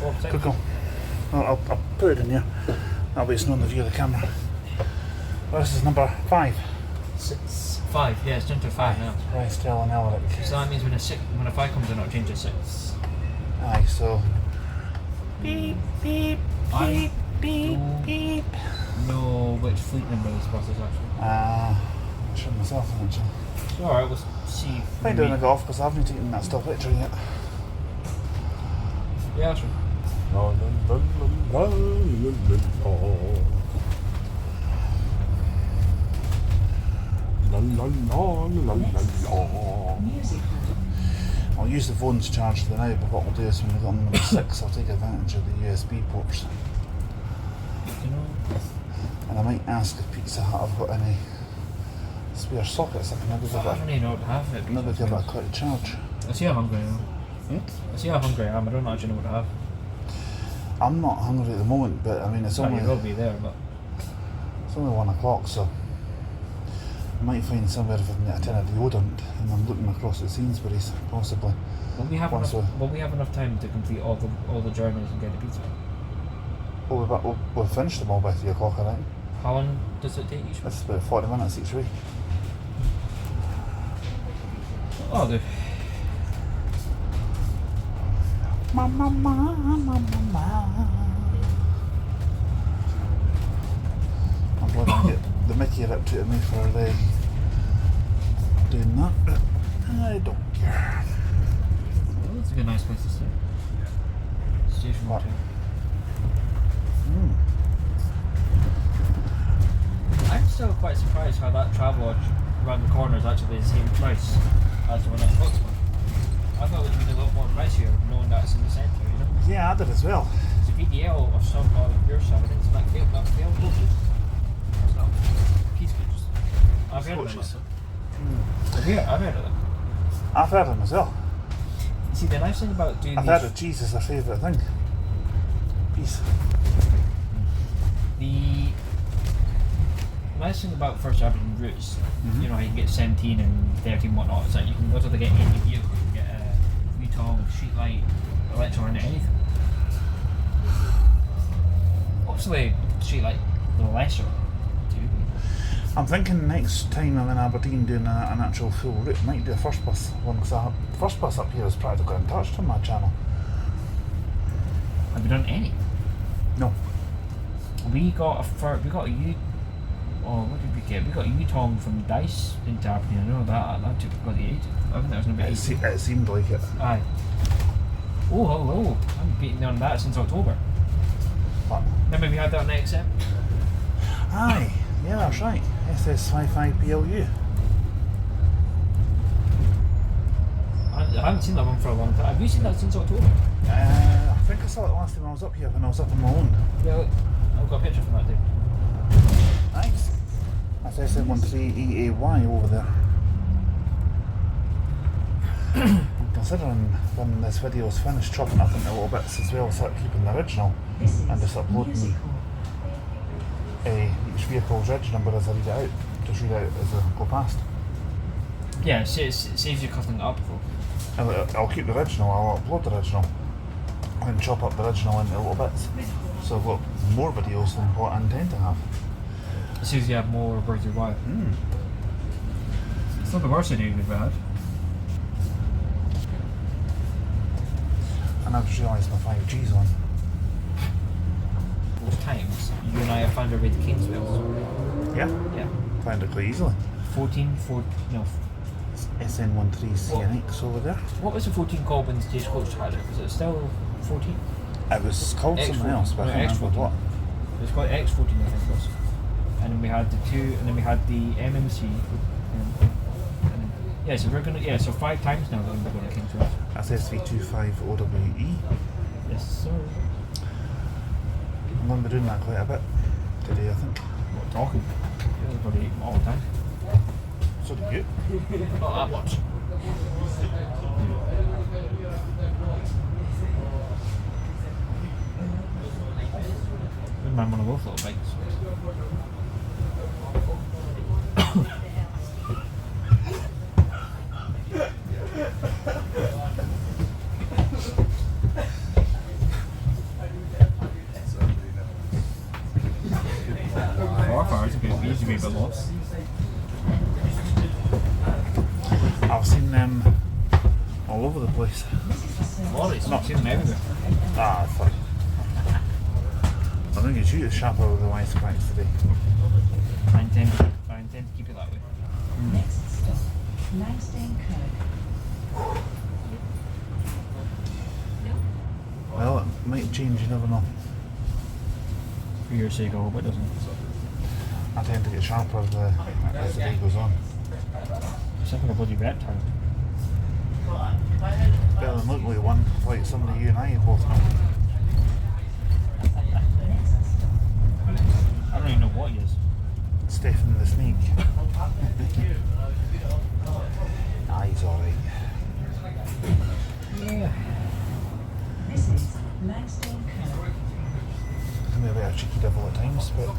Good go. I'll put it in here. That way it's not in the view of the camera. Well, this is number 5. 6. 5, yeah, it's changed to 5 now. Westhill and Alaric. So that means when a 5 comes in, it'll change to 6. Aye, so. Beep, beep, beep, beep, beep. No, which fleet number this bus is actually? I shouldn't myself, actually. Alright, we'll see. I'm doing a golf because I haven't taken that stuff picture yet. Yeah, sure. I'll use the phone's charged for the night, but what we'll do is when we're on number 6, I'll take advantage of the USB ports. And I might ask if Pizza Hut have got any spare sockets. I can maybe give I don't even know what to have it. Maybe give it a quick charge. I see how hungry I am. I see how hungry I am. I don't actually know what to have. I'm not hungry at the moment, but I mean it's only. You will be there, but it's only 1 o'clock, so I might find somewhere if I can get a tin of deodorant, and I'm looking across at Sainsbury's possibly. Will we have enough time to complete all the journeys and get the pizza? We'll finish them all by 3 o'clock, I think. How long does it take each one? It's about 40 minutes each way. Oh, do. Mama. I'm going to get the Mickey ripped out of me for doing that, but I don't care. Well, that's a good, nice place to stay. Station What? Hotel. I'm still quite surprised how that Travelodge around the corner is actually the same price as the one at Scotland. I thought it would have been a lot more pricier knowing that it's in the centre, you know? Yeah, I did as well. It's a VDL or some or your side, I think it's like failed coaches. It's not Peace coaches. I've heard of them. I've heard of them. I've heard them as well. See, the nice thing about doing I've heard of cheese is their favourite thing. Peace. The nice thing about First Aberdeen routes, you know how you can get 17 and 13 whatnot, it's like you can literally get any vehicle, you can get a VTOL, street light, electro, and anything. Obviously, street light a little lesser too. I'm thinking next time I'm in Aberdeen doing an actual full route, I might do a first bus one, because the first bus up here is practically untouched on my channel. Have you done any? No. We got what did we get? We got a U-Tong from Dice into Aberdeen. I know that took bloody ages. I think that was number 8. It seemed like it. Aye. Oh, hello. I haven't beaten on that since October. What? Remember we had that on XM? Aye, yeah, that's right. SS55PLU. I haven't seen that one for a long time. Have you seen that since October? I think I saw it last time I was up here when I was up on my own. Yeah, look. I've got a picture from that day. Nice. That's SM13EAY over there. I'm considering when this video is finished chopping up into little bits as well, so keeping the original and just uploading each vehicle's reg number as I read it out. Just read it out as I go past. Yeah, it saves you cutting it up though. I'll keep the original, I'll upload the original and chop up the original into little bits. So I've got more videos than what I intend to have. It saves you have more birds of wild. It's not the worst idea we've had. And I've just realised my 5G's on. Those times, you and I have found our way to Kingsville. Yeah? Yeah. Found it quite easily. 14, no. SN13CNX over there. What was the 14 called when Stagecoach had it? Was it still 14? It was called something else, but I can't remember what. It was called X14, I think it was. And then we had the 2, and then we had the MMC. Yeah, so we're gonna, so 5 times now that we're going to Kingsville. That's SV25OWE. Yes, sir. I'm going to be doing that quite a bit today, I think. What, talking? Yeah, everybody eat all the time. So do you. Not that much. Wouldn't mind one of those little bikes. I've seen them all over the place. Lorries, I've seen them everywhere. Ah, fuck. I think it's you to sharper with the wisecracks today. I intend to keep it that way. Next stop, Langston Kirk. Well, it might change, you never know. For your sake, I hope it doesn't. I tend to get sharper as the day goes on. It's like a bloody reptile. Better than literally one like somebody you and I both know. I don't even know what he is. Stephen the Snake. Ah, he's alright. Yeah. This is Langston Kirk. Can be a bit of a cheeky devil at times, but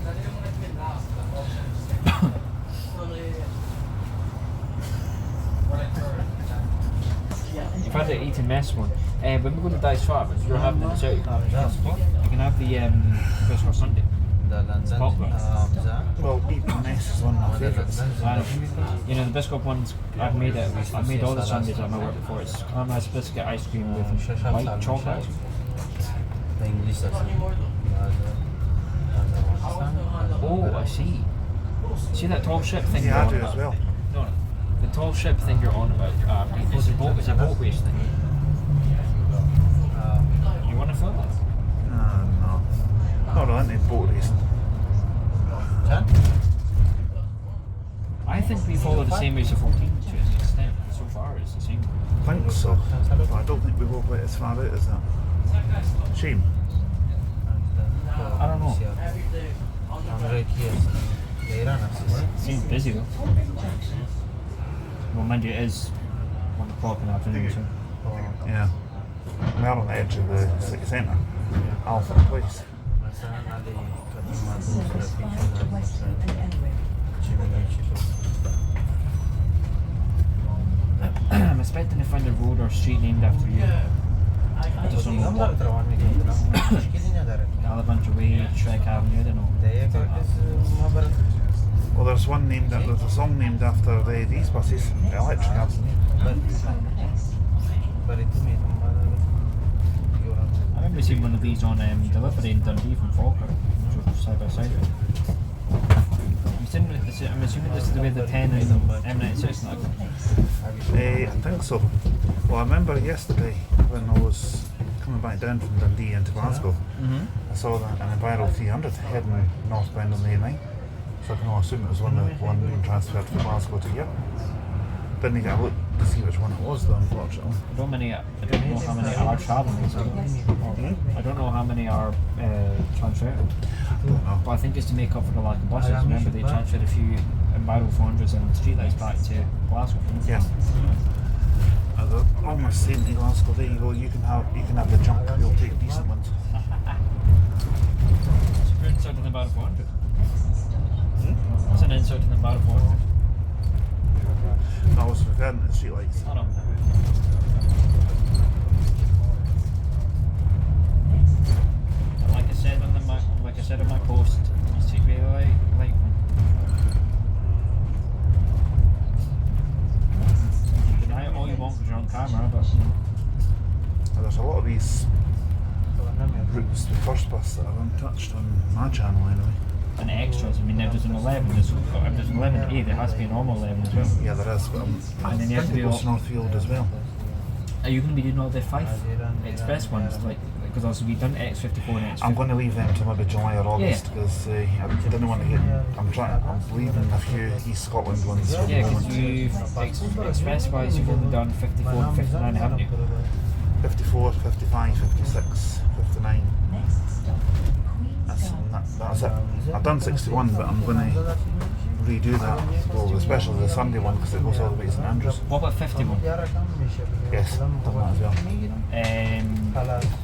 You've had the eating mess one. When we go to Dice Farmers, you're having the dessert. You can have the Christmas Sunday. It's popular. well, eating mess is one of my favourites. You know the biscuit ones. I've made all the Sundays at my work before. It's caramelised biscuit ice cream with white chocolate ice cream. Oh, I see. See that tall ship thing? Yeah, I you're do on as about? well. No. The tall ship thing you're on about. It's a boat race thing. You want to film it? No. Not really into boat racing. I think we follow the same race of 14 to an extent. So far, it's the same. I think so. But I don't think we will quite as far out as that. Shame. I don't know. Seems busy though. Well, mind you, it is 1 o'clock in the afternoon, so. Yeah. We're on the edge of the city centre. Alpha Place. Westhill and Elwick. I'm expecting to find a road or street named after you. I just don't know what. Alabama Way, Shrek Avenue, I don't know. Well, there's one there's a song named after these buses, the electric cabs. I remember seeing one of these on delivery in Dundee from Falkirk, which was side by side. I'm assuming this is the way the 10 and M96 now. I think so. Well, I remember yesterday when I was coming back down from Dundee into Glasgow, I saw an Enviro 300 heading northbound on the A9. So I can only assume it was one being transferred from Glasgow to here. Didn't get a look to see which one it was though, unfortunately. I don't know how many are travelling. I don't know how many are transferred. I don't know. But I think it's to make up for the lack of buses. Remember, they transferred a few Enviro 400s and streetlights back to Glasgow. Yeah. I was almost saying to Glasgow, there you go, you can have the junk, we'll take decent ones. It's an insult to the Enviro 400. It's an insult to the Enviro 400. I was referring to the streetlights. I know. Like I said on my post, you take really like one. You can deny it all you want because you're on camera, but There's a lot of these routes, the first bus that are untouched on my channel anyway. and extras. I mean, there's an 11. There's an 11A. There has to be a normal 11 as well. Yeah, there is, but And then you have to do all. Northfield as well. Are you going to be doing all the 5 express ones? Like, because also we've done X54 and X50. I'm going to leave them to maybe July or August because I didn't want to get. I'm leaving a few East Scotland ones. for the Yeah, moment. because express wise, you've only done 54 and 59, haven't you? 54, 55, 56, 59. Next stop, Queen's That's it. I've done 61, but I'm going to redo that. Well, especially the Sunday one because it goes all the way to St Andrews. What about 51? Yes, done that as well.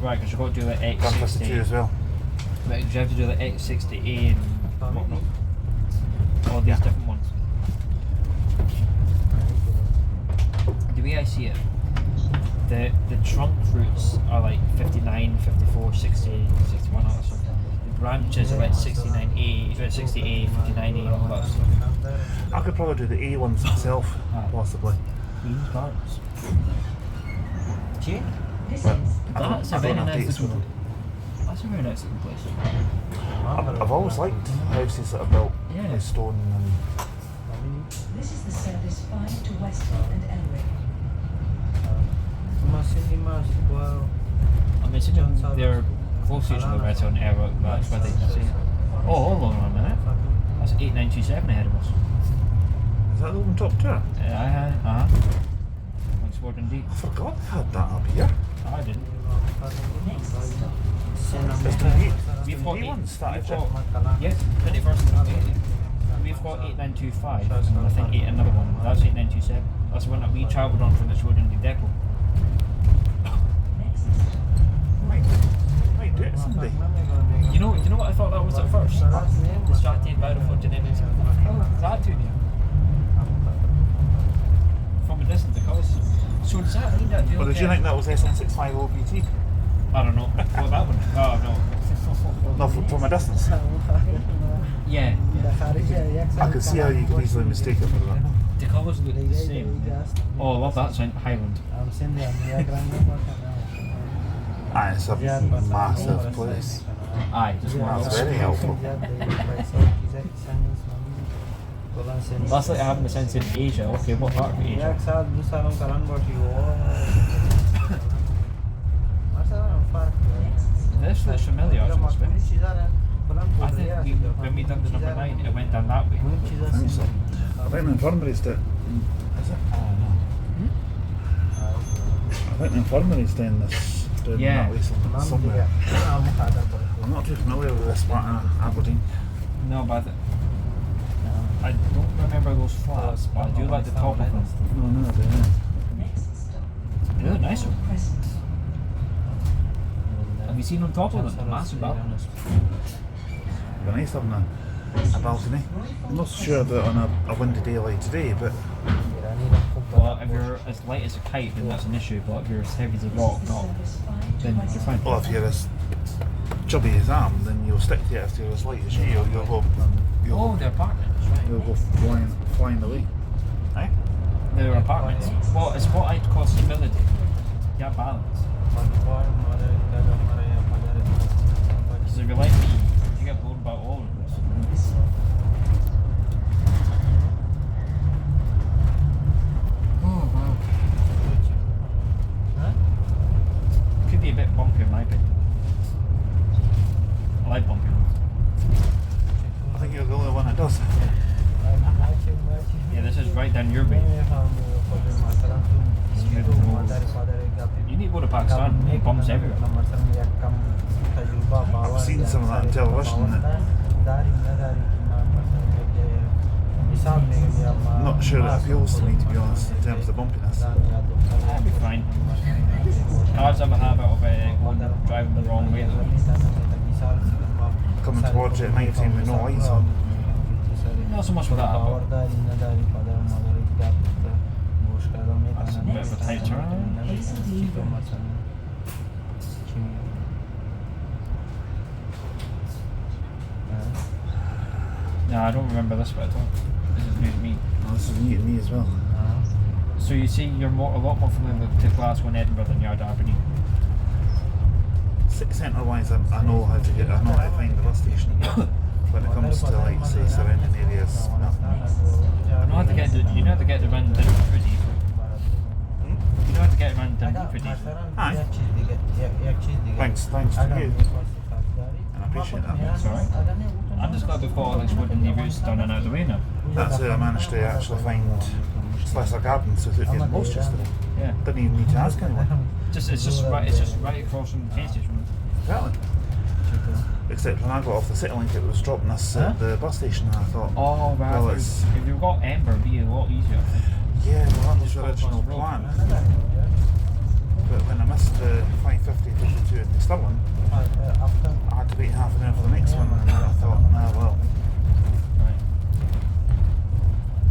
Right, because you've got to do the Done 52 as X60. well. Right, you have to do the X60A and whatnot. All these different ones. The way I see it, the trunk routes are like 59, 54, 60, 61, all that stuff. The branches are like 69A, 60A, 59A, all that stuff. I could probably do the A ones myself, possibly. Queen's Gardens. See? This But is That's a I very don't have nice dates with little. them. That's a very nice little place. I've always liked houses that are built Yeah. with stone and this is the service 5 to Westhill and Elwick. I'm assuming they're close to each other, Westhill and Airlock, that's why they can say it. Oh, hold on a minute. That's 8927 ahead of us. is that the one top tour? Oxford indeed. I forgot they had that up here. I didn't. Next stop, There's the We've got one started. yes, 21st and 80. We've got 8925 and I think another one. That's 8927. That's the one that we travelled on from the Road in the depot. next stop, Might do it someday. You know what I thought that was at first? The Stratton Battlefront and everything. What the hell is that doing here? From a distance, because. So does that mean that Well, did you think that was SN65 OBT? I don't know. What that one? Oh no. No, from a distance. Yeah. I could see how you could easily mistake it for that. The colours look the same. Oh, I love that sound. Highland. Ah, it's a massive place. Aye, just one. That's very helpful. That's like having a sense in Asia. Okay, what part of Asia? This looks familiar, actually. I think when we done the number 9, it went down that way. I think so. I think the infirmary's down. Is it? I don't know. I think the infirmary's down this, down Yeah. that way somewhere. I'm not too familiar with this part of Aberdeen. No, but I don't remember those flats, but I do like the top of them. No, I don't know. next stop, They look nicer. Crescent. Have you seen on top of them? The massive balconies. It'd be nice having a balcony. I'm not sure about on a windy day like today, but Well, if you're as light as a kite, then that's an issue. But if you're as heavy as a rock, not, Service 5 to then you're Westhill. fine. well, if you're as chubby as I am, then you'll stick to it. If you're as light as you, you'll go, Oh, they're apartments, you'll right? go flying away. Aye? They're apartments. Well, it's what I'd call stability. You have balance. Because if you're like me, you get bored about all of this. Oh, wow. Could be a bit bumpy in my opinion. I like bumpy roads. I think you're the only one that does. Yeah, this is right down your way. You need to go to Pakistan. Bumps everywhere. I've seen some of that on television. I'm not sure it appeals to me, to be honest, in terms of bumpiness. That'd be fine. I just have a habit of going driving the wrong way. Coming towards you at night time with no lights on. Not so much with that habit. That's a bit of a tight turn. No, I don't remember this bit at all. This is new to me. Oh, this is new to me as well. So you see, you're a lot more familiar with Glasgow and Edinburgh than you are to Aberdeen. Centre wise, I know how to get. I know how to find the bus station. When it comes to like say surrounding areas, no. You know how to get you know how to get around the pretty. You know how to get around the pretty. Aye. Thanks to you. And I appreciate that. That's alright. I'm just glad we've got all these wooden routes done and out of the way now. That's how I managed to actually find Slesser Gardens without getting lost yesterday. Yeah. Didn't even need to ask anyone. It's just right across from the train station. Exactly. Except when I got off the City Link, it was dropping us at the bus station, and I thought, Oh, right. well, it's If you've got Ember, it'd be a lot easier. yeah, well, that was the original plan. But when I missed the 550, 52 in the Stirling, I had to wait half an hour for the next one, and I thought, nah, well, Right.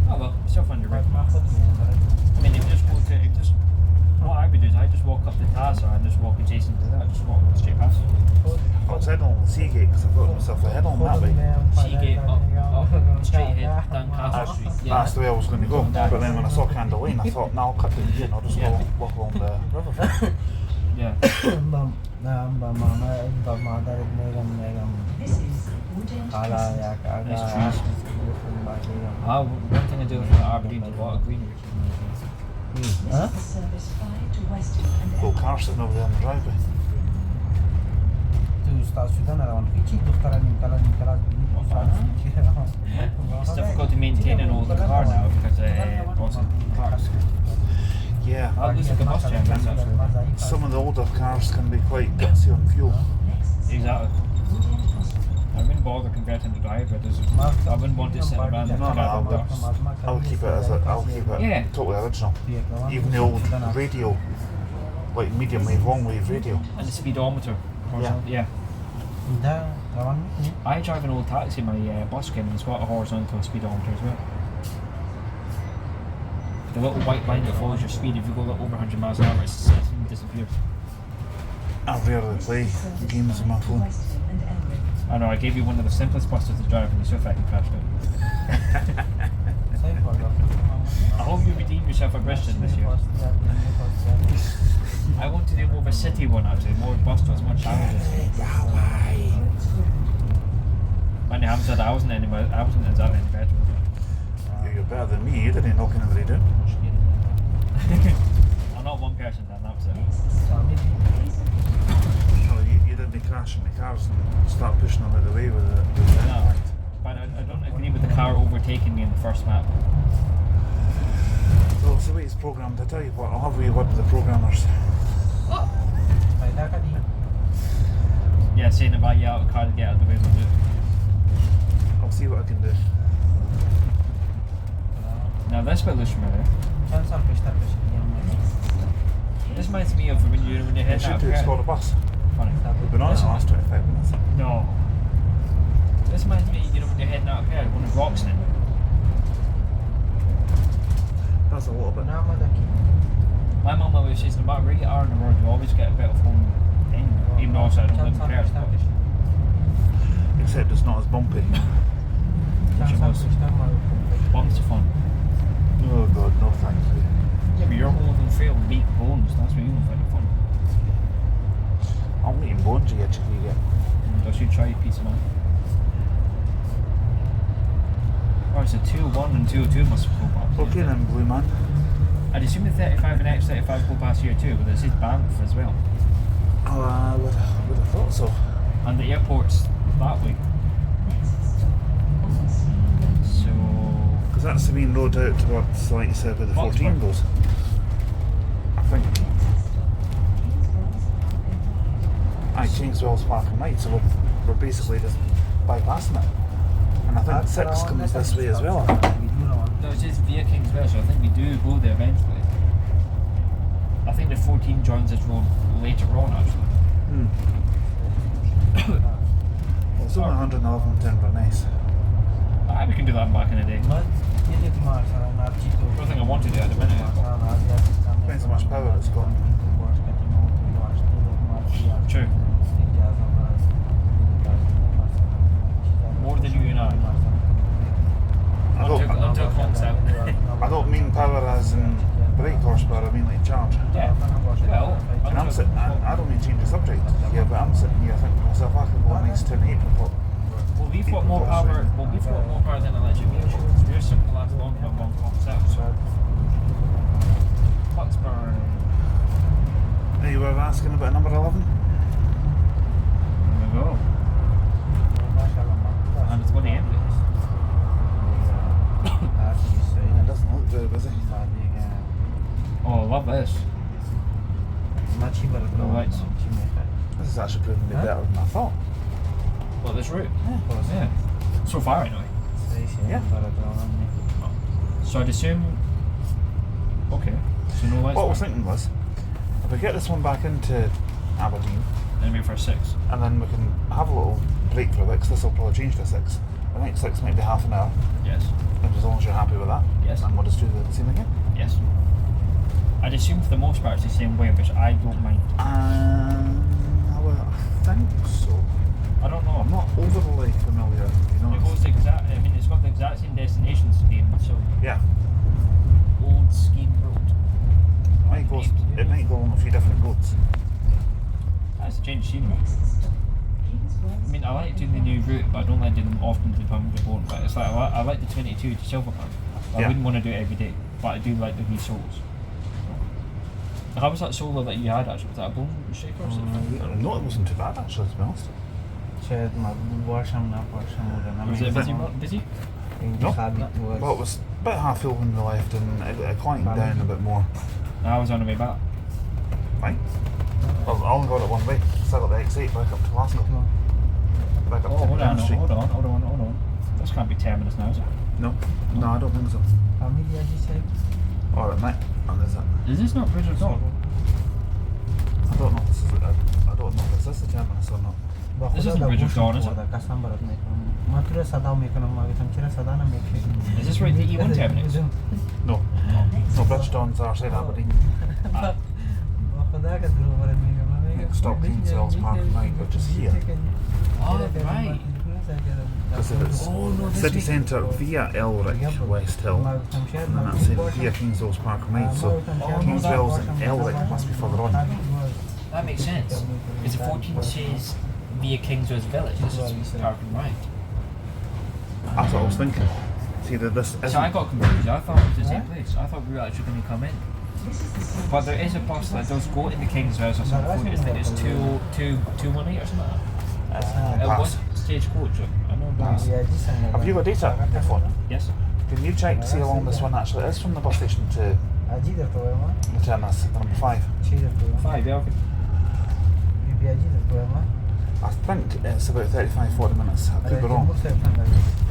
Oh well, still find your route. I mean, if you just go to, what I would do is I just walk up to Tassa and just walk adjacent to that, just walk straight past. I was heading on the Seagate because I thought to myself, I head on that way. Seagate up, straight ahead down Castle Street. That's the way I was going to go. But then when I saw Candle Lane, I thought, now I'll cut in here and I'll just walk along the river. Yeah. This is Woodend Crescent. Nice trees. One thing I do with Aberdeen is a lot of greenery. This is the service 5 to Westhill and Well, Aberdeen. car sitting over there on the driveway. It's difficult to maintain an old car now because also cars. Yeah. That looks like a bus jam. That's Some of the older cars can be quite gutsy on fuel. exactly. Woodend Crescent. I wouldn't bother converting the driver. I wouldn't want to sit around and No, drive I a would. bus. I'll keep it Yeah. totally original. Even the old radio, like medium wave, long wave radio. And the speedometer. Yeah. Yeah. I drive an old taxi. My bus came and it's got a horizontal speedometer as well. The little white line that follows your speed. If you go over 100 miles an hour, it disappears. I rarely play games on my phone. Westhill and Aberdeen. I know. I gave you one of the simplest buses to drive, and you so fucking crashed it. I hope you redeem yourself a Christian this year. I want to do more of a city one actually, more bus tours, more challenges. When I said I wasn't exactly any better. You're better than me. You didn't knock anybody down. I'm not one person then, that was it. No, you didn't crash into cars and start pushing them out of the way with it. No, but I don't agree with the car overtaking me in the first map. So it's the way it's programmed. I tell you what, I'll have a wee word with the programmers. Yeah, saying about you out of the car to get out of the way, we'll do it. I'll see what I can do. Now this bit looks familiar. This reminds me of when you're I heading should out do of it's Perth. called a bus. Funny. We've been on it the last 25 minutes. No. This reminds me, when you're heading out of Perth, going to Roxton. That's a little bit. My mum always says no matter where you are in the world, you always get a bit of home anyway. Even though I don't live in Perth, but Except it's not as bumpy. bumps are fun. Oh god, no thank you. Yeah, but you're holding frail and beat bones, that's what you will find it fun. I'm eating bones here, cheeky you get. And I should try a piece of man. Oh, it's a 201 and 202 must go past. Okay then, blue man. I'd assume the 35 and X35 go past here too, but it says Banff as well. Oh, I would have thought so. And the airport's that way. So... Because that's the main road out towards, like you said, where the 14 goes. I think. Aye, Kingswell's Park Night, so we're basically just bypassing it. And I think 6 comes this way as well. No, it says via Kingswell, so I think we do go there eventually. I think the 14 joins this road later on actually. Well, it's only 111 to Inverness. We can do that back in the day. I don't think I want to do it at the minute. Depends how much power it's got. True. More than you and I. Until concept. I don't mean power as in brake horsepower, I mean like charge. Yeah. Well, And I'm sitting, I don't mean change the subject here, but I'm sitting here thinking to myself, I could go a nice 10 8 report. well, we've got more power. Well, we've got more power than electric vehicles. We're simple last long but one concept. So, Plattsburgh. Hey, you were asking about number 11? There we go. And it's bloody empty. It doesn't look very busy. Oh, I love this. No lights. This is actually proving to be better than I thought. Well, this route. Yeah. So far, anyway. Yeah. So I'd assume. Okay. So no lights. What I was thinking was, if we get this one back into Aberdeen, And maybe for 6. and then we can have a little break for a bit, because this will probably change to 6. I think 6 might be half an hour, Yes. and as long as you're happy with that, Yes. and we'll just do the same again. Yes. I'd assume for the most part it's the same way, which I don't mind. I think so. I don't know. I'm not overly familiar, you know. It goes the exact. I mean, it's got the exact same destination scheme. So Yeah. old scheme road. It might go on a few different roads. That's a change of scenery. Next stop, Kingswell. I mean, I like doing the new route, but I don't like doing them often to Bluebird. But it's like I like the 22 to Silverburn. I Yeah. wouldn't want to do it every day, but I do like the wee solos. How was that solo that you had actually? Was that a bone shaker or something? No, it wasn't too bad actually, to be honest. शायद वर्षम ना वर्षम होगा Was it ना busy? Busy? No. Habit was Well, it was a bit half full when we left and it quieted down a bit more. I was on the way back. Fine. Well, I only got it one way. Still got the X8 back up to Glasgow. Back up Oh, to hold Down on, Street. hold on. This can't be terminus now, is it? No, I don't think so. familiar said Alright, mate. And is it? Is this not Bridge of Dawn? I don't know if this is I don't know if this is the terminus or not. This isn't Bridge of Dawn, is it? कसम बरत नहीं करूँ मात्र सदाओ में करना मागे तुम चिरा सदा ना में खेल Is this right, the E1 terminus? No. No, Bridgestone's our side Aberdeen. खुदा का दुआ बरत नहीं करना Next stop, Kingswell's Park Night, which is here. Oh, right. Because if it's Oh, no, this city is- centre via Elric, Westhill, and then that's in via Kingswell's Park Night, so Kingswell's and Elric must be further on. That makes sense. Because the 14 says via Kingswell's Village. This is Park and Ride. That's what I was thinking. See, that this So I isn't. got confused. I thought it was the same place. I thought we were actually going to come in. This is the service. But there is a bus that does go into Kingswell's or something. I think it's 218 or something like that. It was Stagecoach. I know those. Have you got data on your phone? Yes. Can you check to see how long this one actually is from the bus station to अजी दर तो है माँ the terminus, the number 5? 6 दर तो है 5, yeah, okay. ये भी अजी दर तो है माँ I think it's about 35-40 minutes. I could be wrong. Let's see.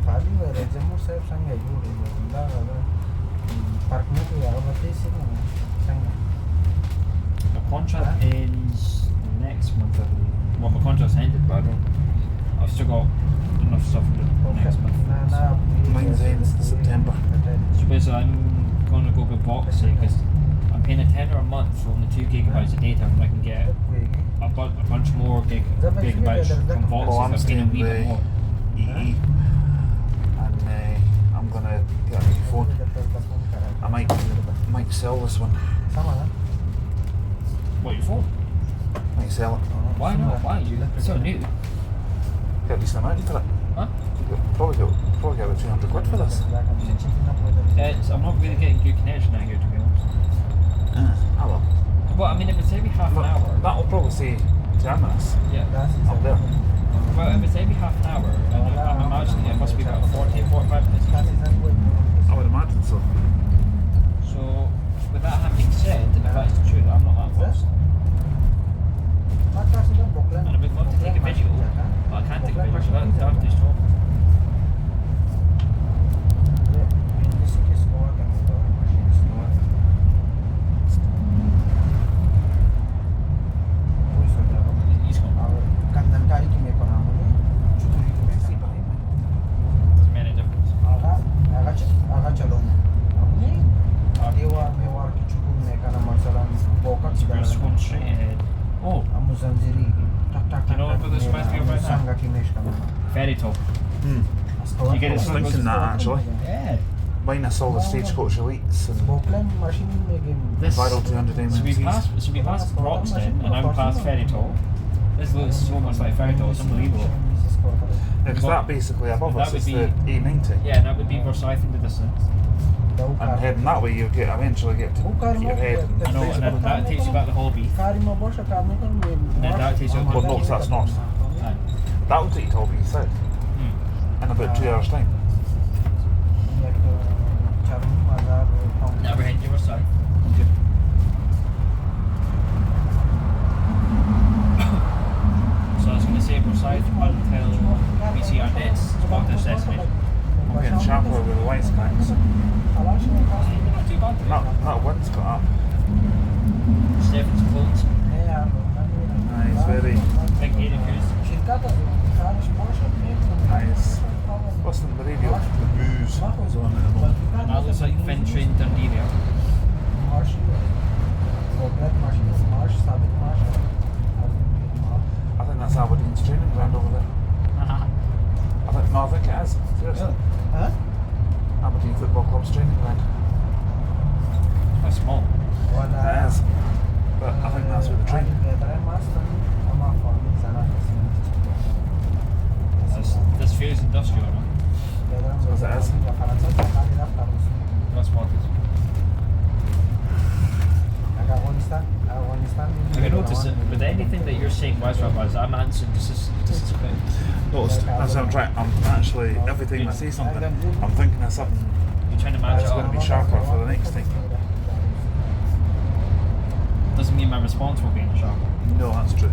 खाली वाले जम्मू से संग है जो ला ला पार्क में तो यार बताइए से ना संग My contract ends next month, I believe. Well, my contract's ended, but I don't. I've still got enough stuff to do next month. ना ना Mine ends in September. So basically, I'm going to go with Boxing because I'm paying a tenner a month for only 2 gigabytes of data, and I can get a bunch more gigabytes from Oh, Boxing. I'm I'm paying a staying wee bit with more. EE. And I'm going to get a new phone. I might sell this one. sama kan What, your phone? Might sell it. Why not? Why? It's so new. Get a decent amount for it. Huh? Probably get about 200 quid for this. I'm not really getting good connection out here, to be honest. Ah well. Well, I mean, if it's every half an hour. That'll probably say terminus Yeah. up there. Well, if it's every half an hour, I'm imagining it must be about 40, 45 minutes. I would imagine so. So, with that having said, if that's true, that I'm not that fast. And I would love to take a video, but I can't take a video, so that's Dante's job. He's gone. See behind me. Doesn't make any difference. We're just going straight ahead. Oh, you know what this reminds me of right now? Fairy tale. You get I it was thinking that actually. Yeah. Mine I saw the Stagecoach Elites and This, Viral 200 so we MMCs. passed Broxton and I'm past Fairy Tall. This looks so much like Fairy Tall, it's unbelievable. Because that basically above That us would is be- the A90. Yeah, and that would be Versailles in the distance. And heading that way you get eventually get to Peterhead. I know, and then that takes you back to Holby. And then that takes you up to Well, no, so that's north. Aye. That will take you to Holby South in about 2 hours time. Never heading to Versailles. So I was going to say Versailles until we see our next spot destination. I'm getting sharper with the lights cranks. Not too bad to That wind's got up. Stefan's clothes, It's very big hairy goose. nice. Listening to the radio, the news is on at the moment. No, I think it is. Seriously. Huh? Aberdeen Football Club's training ground. Quite small. It is. But I think that's where the train. This feels industrial, no? Suppose it is. That's market. Have you noticed that with anything that you're saying wise, I'm answering this is quite. Noticed. That's what I'm trying. I'm actually, every time I say something, I'm thinking of something You're trying to match that's it going up. to be sharper for the next thing. Doesn't mean my response will be any sharper. No, that's true.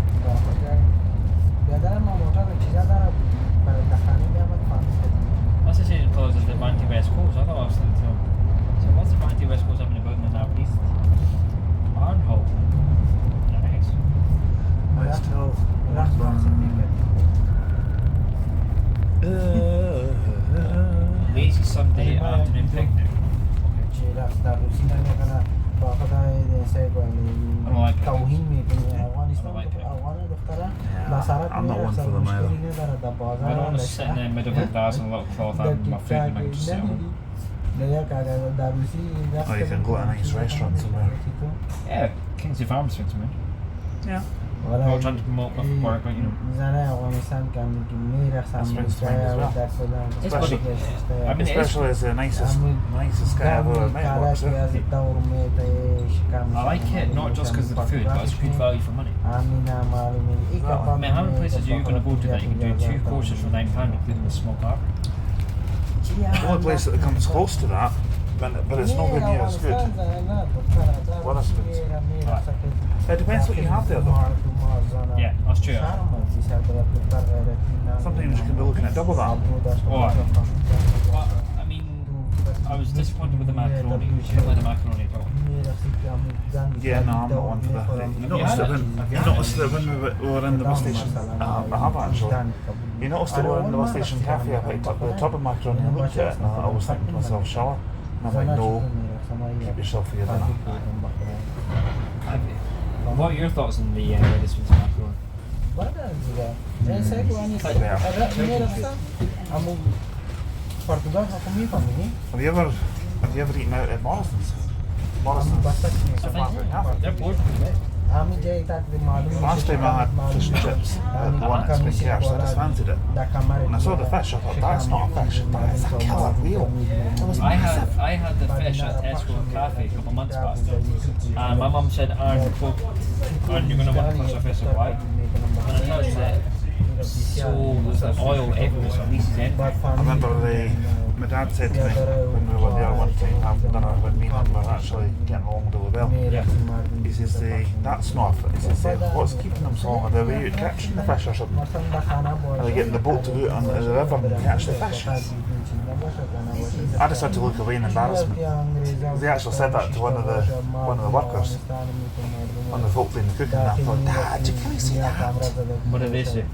That's the same colours as the Vanty West Coast. I thought I was thinking, so what's the Vanty West Coast having a building in Aberdeen? Arnholt. Nice. Westhill. Lazy Sunday afternoon picnic. I'm not one for them either. I don't want to sit in the middle of a glass and a little cloth having my food and I can just sit at home. Or you can go to a nice restaurant somewhere. Yeah, Kingsley Farms fits me. Yeah. I'm not trying to promote my work, but you know. That's brings to mind as well. It's bloody, I mean, Especially as the nicest guy I've ever met works there. I like it not just because of the food, but it's good value for money. I mean, how many places are you going to go to that you can do 2 courses for £9, including the small car? The only place that comes close to that, but it's nowhere near as good. It depends what you have there though. Yeah, that's true. Sometimes you can be looking at double that. Well, I mean, I was disappointed with the macaroni. I didn't like the macaroni at all. Yeah, no, I'm not one for that. You noticed that when we were in the bus station, I have actually. You noticed that we were in the bus station cafe, I picked up the tub of macaroni and looked at it and I was thinking to myself, shower? And I'm like, no, keep yourself for your dinner. What are your thoughts on the this week's macaroni? Have you ever eaten out at Morrison's? Morrison's. They're bored. Last time I had fish and chips at the one at Spring Cash, I just fancied it. When I saw the fish, I thought, that's not a fish, it's a killer whale. It was massive. I had the fish at Tesco Cafe a couple of months back, and my mum said, Aaron, you're going to want to touch the fish, so why? And I touched it, so there's the oil everywhere, so at least it's in. I remember my dad said to me when we were there one time having dinner when me and him were actually getting along really well. Yeah. He says, that's not a fish. He says, what's keeping them so long? Are they way out catching the fish or something? Are they getting the boat to go out on the river and catch the fish? I just had to look away in embarrassment. They actually said that to one of the workers, one of the folk being the cook, and I thought, Dad, you can't say that. What did they say?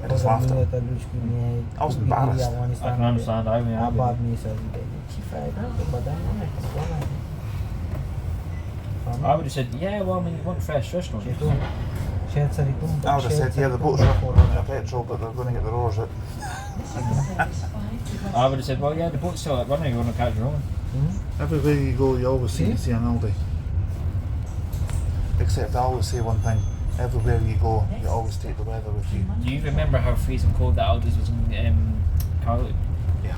I just laughed at him. I was embarrassed. I can understand, I mean, I would have said, yeah, well, I mean, you want fresh fish, don't you? I would have said, yeah, the boat's running out of petrol, but they're going to get the rowers out. I would have said, well, yeah, the boat's still running, you're going to catch your own. Everywhere you go, you always see an Aldi. Except I always say one thing. Everywhere you go, you always take the weather with you. Do you remember how freezing cold the Aldi's was in Carluke? Yeah.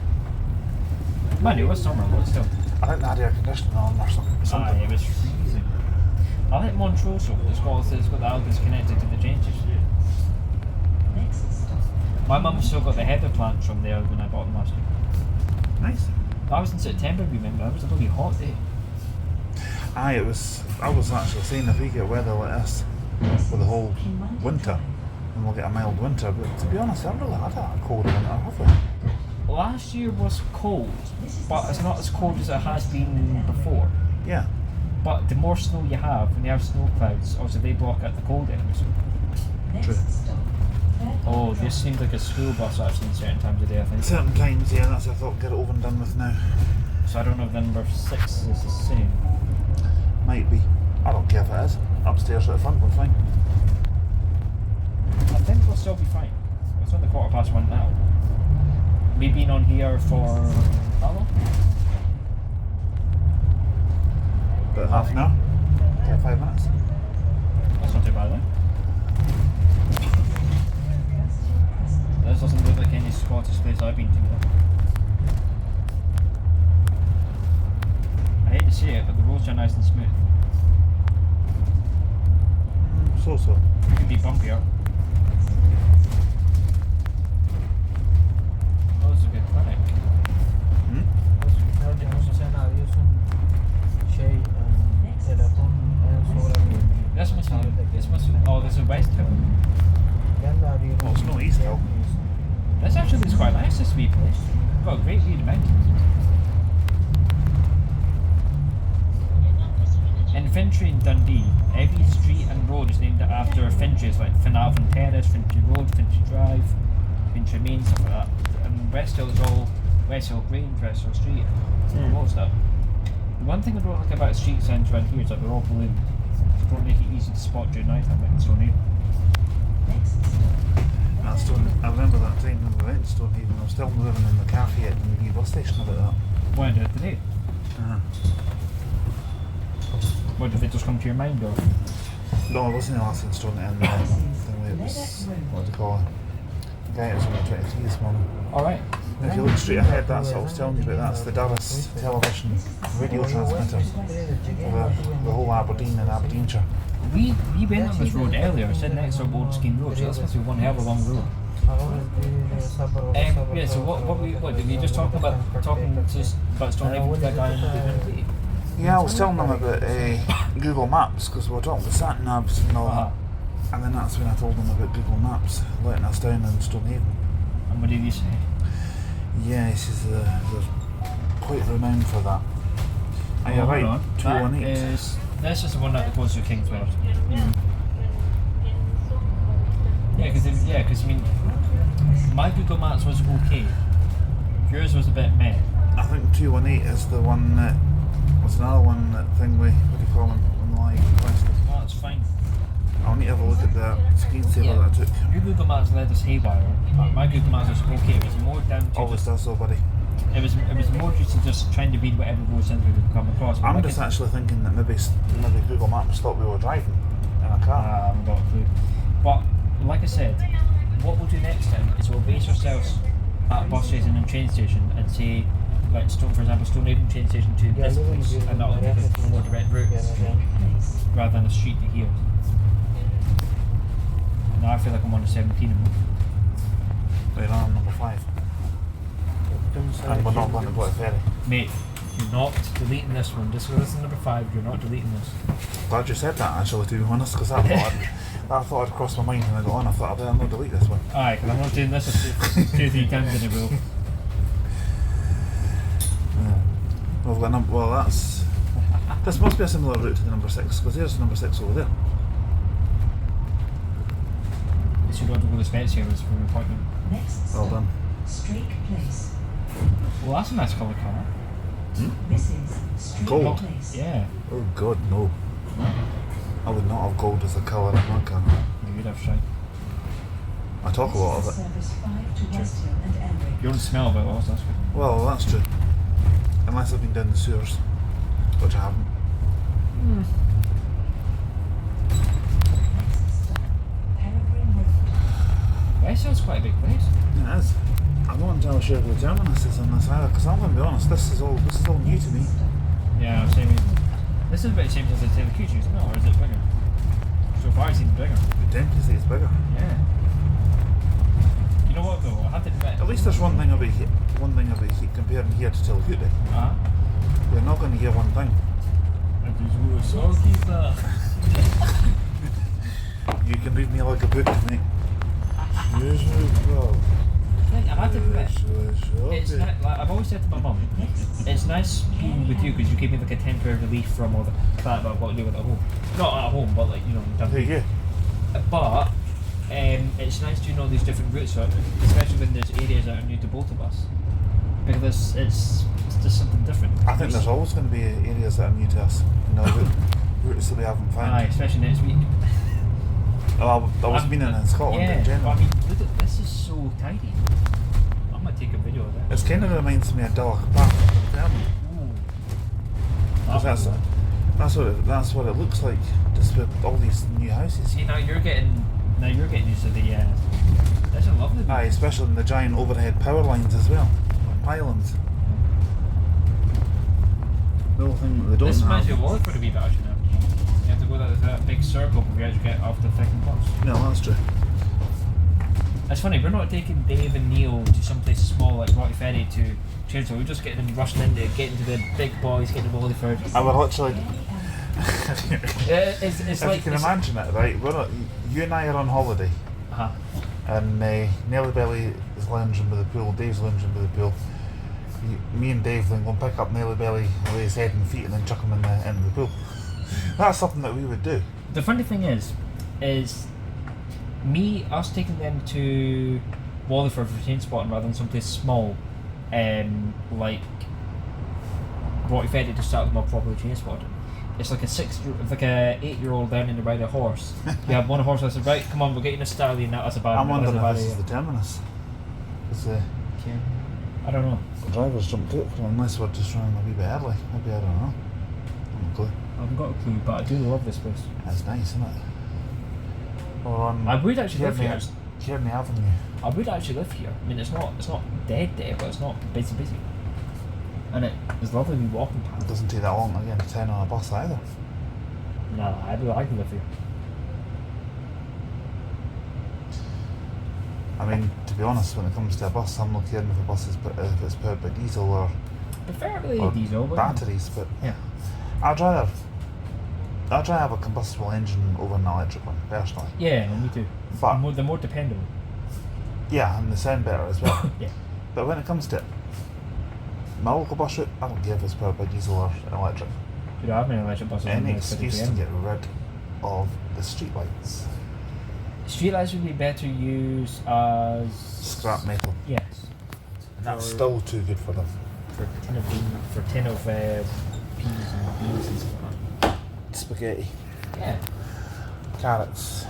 Man, it was summer, but still. I think they had air conditioning on or something. Aye, it was freezing. I like Montrose, it's got the Aldi's connected to the train station. My mum still got the heather plants from there when I bought them last year. Nice. That was in September, remember? It was a really hot day. Aye, I was actually saying if we get weather like this for the whole winter, then we'll get a mild winter, but to be honest, I haven't really had a cold winter, have we? Last year was cold, but it's not as cold as it has been before. Yeah. But the more snow you have, when you have snow clouds, obviously they block out the cold areas. True. Oh, this seems like a school bus actually in certain times of day, I think. Certain times, yeah, that's what I thought, get it over and done with now. So I don't know if the number 6 is the same. Might be. I don't care if it is. Upstairs at the front, we're fine. I think we'll still be fine. It's only 1:15 now. We've been on here for how long? About half an hour, 35 minutes. That's not too bad, eh? This doesn't look like any Scottish place I've been to. I hate to say it, but the roads are nice and smooth. So. It could be bumpier. Oh, it's a good clinic. This must be, oh, this is Westhill. Oh, it's not East Hill. This actually is quite nice, this wee place. Got a great view of the mountains. In Fintry and Dundee, every street and road is named after Fintries, like Finalvan Terrace, Fintry Road, Fintry Drive, Fintry Main, stuff like that. And Westhill is all Westhill Grange, Westhill Street, and all stuff. The one thing I don't like about street signs around here is that they're all blue. They don't make it easy to spot during night time in Stonehaven. I remember that time when we went to Stonehaven. I was still living in the cafe at the bus station about that. When did it today? Uh-huh. What did it just come to your mind, or? No, it wasn't the last in Stonehaven. It was, what do you call it? The guy was only 23 this morning. Alright. If you look straight ahead, that's what I was telling you about. That's the Dallas television radio transmitter for the whole Aberdeen and Aberdeenshire. We went on this road earlier, it's next to Old Scheme Road, so that's supposed to be one hell of a long road. Yeah, so what did we just talk about Stonehaven with that guy in the Yeah, I was telling them about Google Maps because we were talking about sat navs and all that. And then that's when I told them about Google Maps letting us down in Stonehaven. And what did he say? Yeah, he says they're quite renowned for that. And you're right, 218. This is the one that goes through Kingswell. Yeah, because I mean, my Google Maps was okay. Yours was a bit meh. I think 218 is the one that was another one that thing we, what do you call them, on the live quest. Oh, that's fine. I'll need to have a look at the screensaver that I took. Your Google Maps led us haywire. My Google Maps was okay. It was more down to Always does so, buddy. It was more just trying to read whatever road signs we could come across. I'm just actually thinking that maybe Google Maps thought we were driving in a car. I haven't got a clue. But like I said, what we'll do next time is we'll base ourselves at a bus station and train station and say, like for example, Stonehaven train station to this place, and that'll give us a more direct route rather than a street to here. Now I feel like I'm on a 17 and Right on, number 5. And we're not going to Black Ferry. mate, you're not deleting this one. Just because this is number 5, you're not deleting this. Glad you said that actually, to be honest, because I thought I'd crossed my mind when I got on. I thought I better not delete this one. Aye, because I'm not doing this 2-3 times in a row. Yeah. Well, that's... This must be a similar route to the number 6, because there's the number 6 over there. So you don't have to go to Specsavers for an appointment. Next Well done. Strake Place. Well, that's a nice colour car. This is Strake Gold. Place. Yeah. Oh god, no. I would not have gold as a colour in my car. You'd have shine. I talk a lot of it. Service 5 to Westhill and Elric. You don't smell about us, that's good. Well, that's true. Unless I've been down the sewers, which I haven't. Peregrine Road. Westhill's quite a big place. Yeah, it is. I'm not entirely sure who the terminus is on this either, because I'm going to be honest, this is all new to me. Yeah, same. This is about the same as the Stagecoach, isn't it? Or is it bigger? So far it seems bigger. The density is bigger. Yeah. You know what though? I have to admit. At least there's one thing about comparing here to Tilhoot. Uh-huh. You're not going to hear one thing. So keep that. You can read me like a book, mate. I have to admit, it's like I've always said to my mum, it's nice being with you because you give me like a temporary relief from all the crap I've got to do with at home. Not at home, but like, you know, done. There you But it's nice doing all these different routes, especially when there's areas that are new to both of us. Because it's just something different. I think there's always going to be areas that are new to us. You know, routes that we haven't found. Aye, especially next week. Oh, I was meaning in Scotland yeah, in general. But I mean, look at this is so tidy. I'm might take a video of that. It's kind of reminds me of Dark Path. Ooh. Because that's what it looks like, just with all these new houses. See, now you're getting used to the. That's a lovely view. Aye, especially in the giant overhead power lines as well, on pylons. The whole thing that they don't This reminds me have. of Waterford a wee bit actually now. You have to go that big circle before you actually get off the freaking bus. No, that's true. It's funny, we're not taking Dave and Neil to someplace small like Rocky Ferry to change, we're just getting them rushing into getting to the big boys, getting to Waterford. I would literally. It's If like you can imagine it, right? You and I are on holiday, Uh-huh. and Nelly Belly is lounging by the pool, Dave's lounging by the pool. Me and Dave then go and pick up Nelly Belly, lay his head and feet, and then chuck him into the pool. That's something that we would do. The funny thing is us taking them to Waterford for chain spotting rather than someplace small, like Rocky Ferry to start them off properly chain spotting. It's like like a 8-year-old learning to ride a horse. You have one horse that says, right, come on, we're getting a stallion, that's a bad I'm wondering that's a if bad this is idea. the terminus. I don't know. The drivers jumped out for unless we're just running a wee bit early. Maybe, I don't know. I haven't a clue. I haven't got a clue, but I do love this place. That's nice, isn't it? We're on I would actually live here. Kearney Avenue. I would actually live here. I mean, it's not dead, but it's not busy. And it's lovely to be walking It past. doesn't take that long to get into town on a bus either. No, I can live here. I mean, to be honest, when it comes to a bus, I'm not caring if a bus is if it's powered by diesel or Preferably or diesel, but batteries, but yeah. I'd rather have a combustible engine over an electric one, personally. Yeah, no, me too. But They're more dependable. yeah, and they sound better as well. Yeah. But when it comes to my local bus route, I don't care if it's powered by diesel or electric. You don't have any electric buses on Any the city excuse to end. get rid of the streetlights. Streetlights would be better used as Scrap metal. Yes. And that's For- still too good for them. For tin of peas and beans and stuff like that. Spaghetti, Yeah. carrots,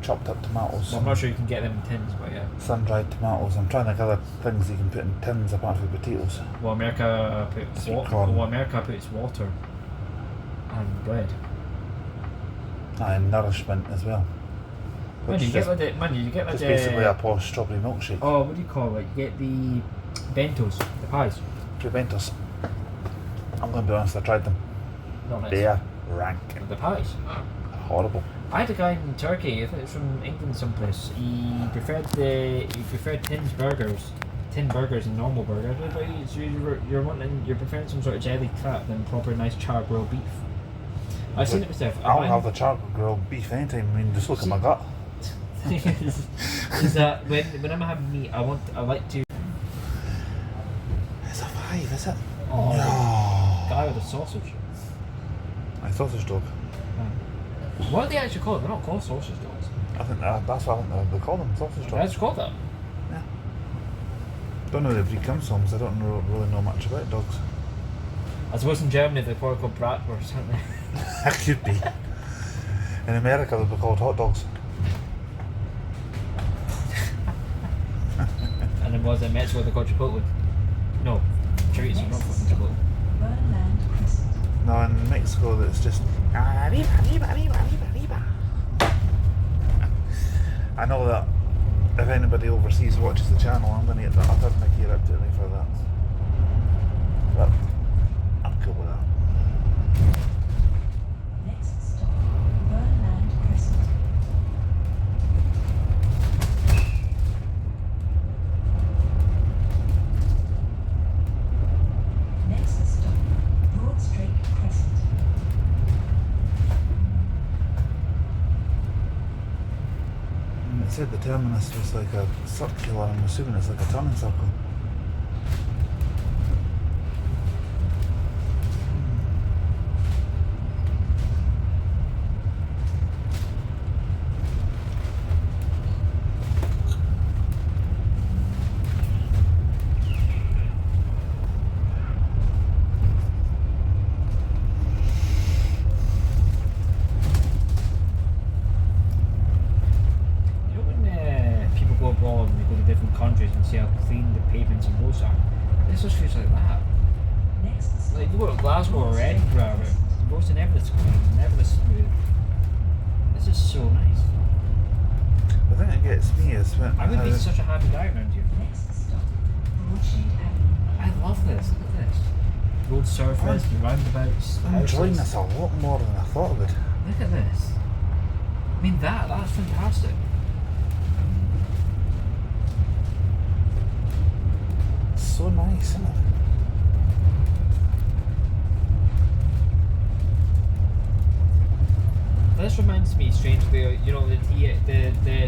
chopped up tomatoes, Well, I'm not sure you can get them in tins, but yeah. sun-dried tomatoes. I'm trying to think of other things you can put in tins apart from potatoes. Well, America puts Sweet corn. America puts water and bread. And nourishment as well. Man, Which you is get just, like you get like just the basically a posh strawberry milkshake. oh, what do you call it? You get the bentos, the pies. Preventus. I'm going to be honest, I tried them. Not nice. They are rank. The pies. Horrible. I had a guy in Turkey, I think it's from England someplace. He preferred tin burgers and normal burgers. But you're preferring some sort of jelly crap than proper nice char grilled beef. I've seen it myself. I'll have the charcoal grilled beef anytime. I mean, just look at my gut. is that when I'm having meat, I like to. It's a 5, is it? Oh, No. guy with a sausage. My sausage dog. What are they actually called? They're not called sausage dogs. I think that's what I think they call them, sausage They're dogs. actually called that. Yeah. Don't know where the breed comes from, because I don't really know much about dogs. I suppose in Germany they're probably called bratwurst, aren't they? That could be. In America, they'd be called hot dogs. And then was it Mexico they called Chipotle? No, Chorizo, not fucking Chipotle. Burnland Crescent. No, in Mexico, it's just. Arriba, arriba, arriba, arriba, arriba. I know that if anybody overseas watches the channel, I'm going to get the utter Mickey ripped at me for that. But I'm cool with that. Next stop, Burnland Crescent. Next stop, Broadstreet Crescent. And it said the terminus was like a circular, I'm assuming it's like a turning circle. You know when people go abroad and they go to different countries and see how clean the pavements and roads are. This just feels like that. Next Like, you go to Glasgow or Edinburgh, but the roads are never this clean, never this smooth. This is so nice. The thing that gets me is when I would be such a happy guy around here. Next stop, Broadsheet Avenue. I love this. Look at this. Road surface, the roundabouts. The I'm enjoying houses. this a lot more than I thought I would. Look at this. I mean, that's fantastic. It's so nice, isn't it? This reminds me strangely, you know, the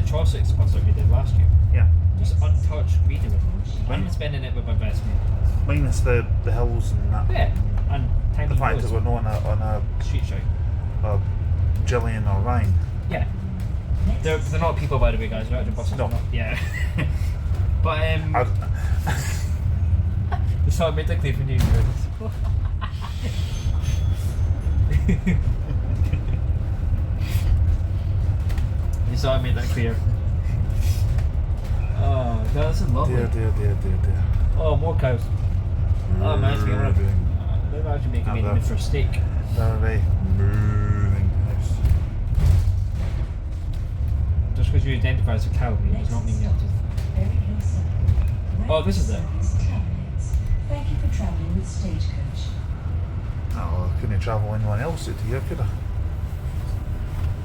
Trossachs bus that we did last year. Yeah. Just untouched greenery. I'm spending it with my best mate. Minus the hills and that. Yeah, and tiny The fact roads. is we're not on a Street shout. Gillian or Ryan. Yeah. They're not people, by the way, guys. They're actually buses. No. Not, yeah. But I, it's not made it clear for you. You saw I made that clear. Oh, no, this is lovely. dear. Oh, more cows. Oh, reminds me of they're actually making me And need for a steak. very moving house. Just because you identify as a cow, it does not mean you have to. Very Hill Circle. Oh, this is it. Service terminates. Thank you for travelling with Stagecoach. Oh, I couldn't travel anyone else out here, could I?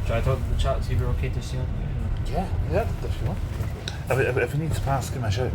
Should I talk to the chat, see if we're okay to see on? Yeah, if you want. If you need to pass, give me a shout.